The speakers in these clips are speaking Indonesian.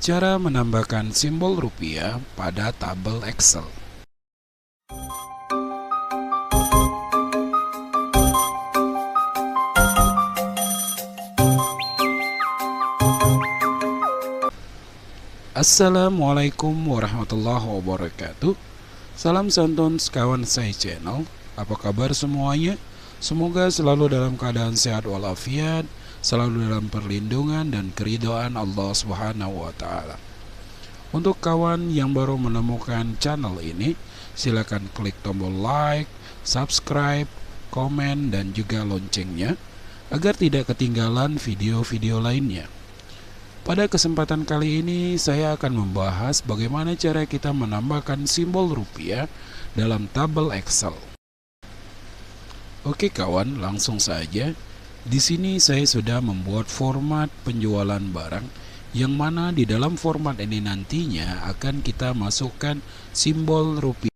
Cara menambahkan simbol rupiah pada tabel Excel. Assalamualaikum warahmatullahi wabarakatuh. Salam santun sekawan saya channel. Apa kabar semuanya? Semoga selalu dalam keadaan sehat walafiat, selalu dalam perlindungan dan keridhaan Allah Subhanahu wa taala. Untuk kawan yang baru menemukan channel ini, silakan klik tombol like, subscribe, komen dan juga loncengnya agar tidak ketinggalan video-video lainnya. Pada kesempatan kali ini saya akan membahas bagaimana cara kita menambahkan simbol rupiah dalam tabel Excel. Oke kawan, langsung saja. Di sini saya sudah membuat format penjualan barang yang mana di dalam format ini nantinya akan kita masukkan simbol rupiah.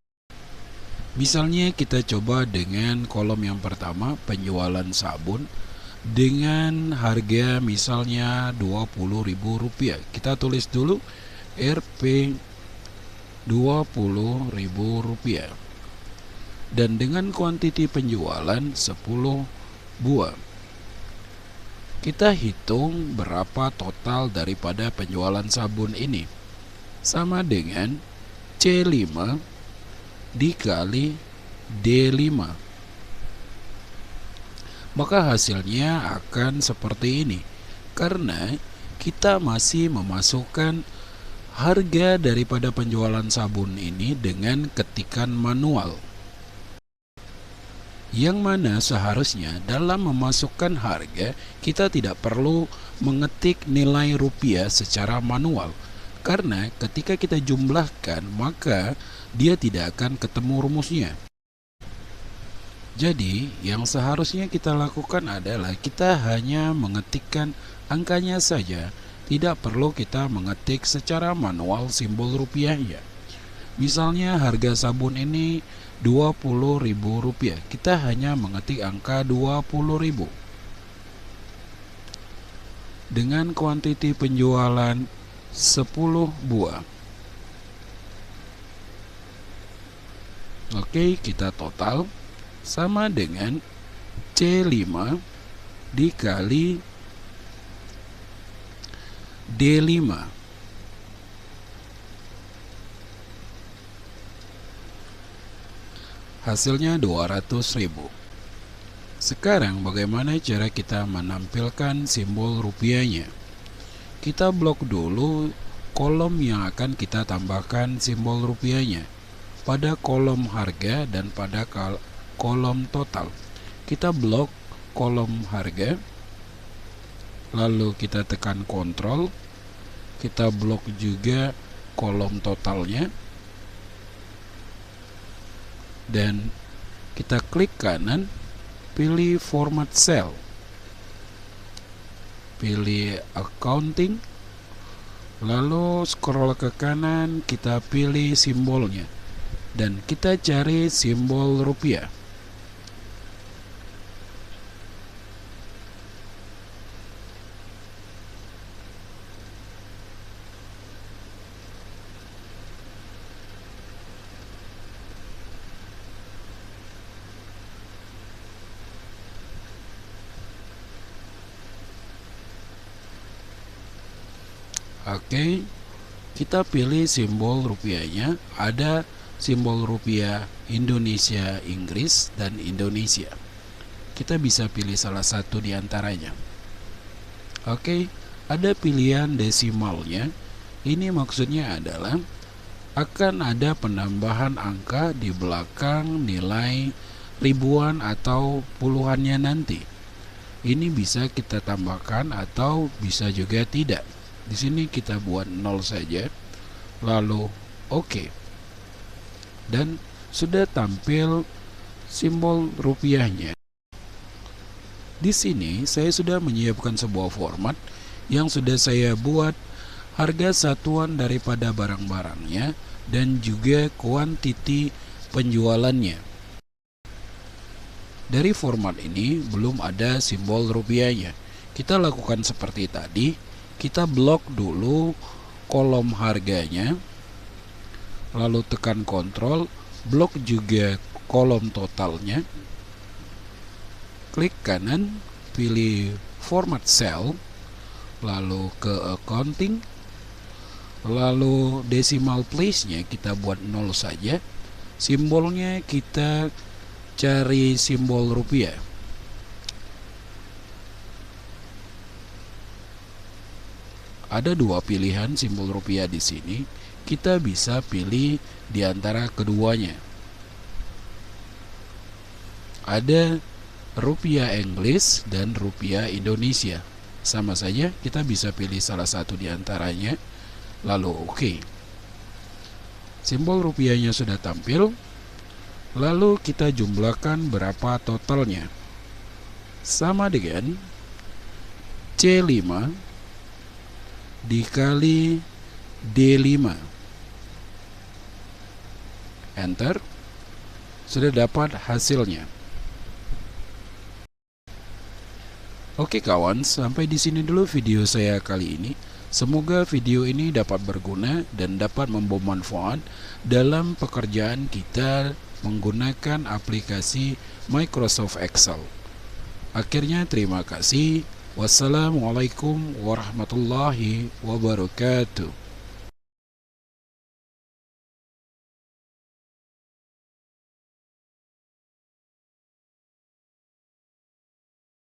Misalnya kita coba dengan kolom yang pertama, penjualan sabun dengan harga misalnya Rp20.000. Kita tulis dulu Rp Rp20.000 dan dengan kuantiti penjualan 10 buah. Kita hitung berapa total daripada penjualan sabun ini, sama dengan C5 dikali D5. Maka hasilnya akan seperti ini, karena kita masih memasukkan harga daripada penjualan sabun ini dengan ketikan manual, yang mana seharusnya dalam memasukkan harga kita tidak perlu mengetik nilai rupiah secara manual, karena ketika kita jumlahkan maka dia tidak akan ketemu rumusnya. Jadi, yang seharusnya kita lakukan adalah kita hanya mengetikkan angkanya saja, tidak perlu kita mengetik secara manual simbol rupiahnya. Misalnya harga sabun ini Rp20.000, kita hanya mengetik angka 20.000. Dengan kuantiti penjualan 10 buah. Oke, kita total sama dengan C5 dikali D5. Hasilnya 200.000. Sekarang bagaimana cara kita menampilkan simbol rupiahnya? Kita blok dulu kolom yang akan kita tambahkan simbol rupiahnya. Pada kolom harga dan pada kolom total, kita blok kolom harga, lalu kita tekan kontrol, kita blok juga kolom totalnya, dan kita klik kanan, pilih format cell, pilih accounting, lalu scroll ke kanan, kita pilih simbolnya dan kita cari simbol rupiah. Oke, kita pilih simbol rupiahnya. Ada simbol rupiah Indonesia, Inggris, dan Indonesia. Kita bisa pilih salah satu di antaranya. Oke, ada pilihan desimalnya. Ini maksudnya adalah akan ada penambahan angka di belakang nilai ribuan atau puluhannya nanti. Ini bisa kita tambahkan atau bisa juga tidak. Di sini kita buat 0 saja, lalu oke. Dan sudah tampil simbol rupiahnya. Di sini saya sudah menyiapkan sebuah format yang sudah saya buat harga satuan daripada barang-barangnya dan juga kuantiti penjualannya. Dari format ini belum ada simbol rupiahnya. Kita lakukan seperti tadi. Kita blok dulu kolom harganya, lalu tekan kontrol, blok juga kolom totalnya, klik kanan, pilih format cell, lalu ke accounting, lalu decimal place-nya kita buat 0 saja, simbolnya kita cari simbol rupiah. Ada dua pilihan simbol rupiah di sini. Kita bisa pilih di antara keduanya. Ada rupiah Inggris dan rupiah Indonesia. Sama saja, kita bisa pilih salah satu di antaranya. Lalu oke. Simbol rupiahnya sudah tampil. Lalu kita jumlahkan berapa totalnya. Sama dengan C5 dikali D5. Enter. Sudah dapat hasilnya. Oke kawan, sampai di sini dulu video saya kali ini. Semoga video ini dapat berguna dan dapat membawa manfaat dalam pekerjaan kita menggunakan aplikasi Microsoft Excel. Akhirnya terima kasih. Wassalamualaikum warahmatullahi wabarakatuh.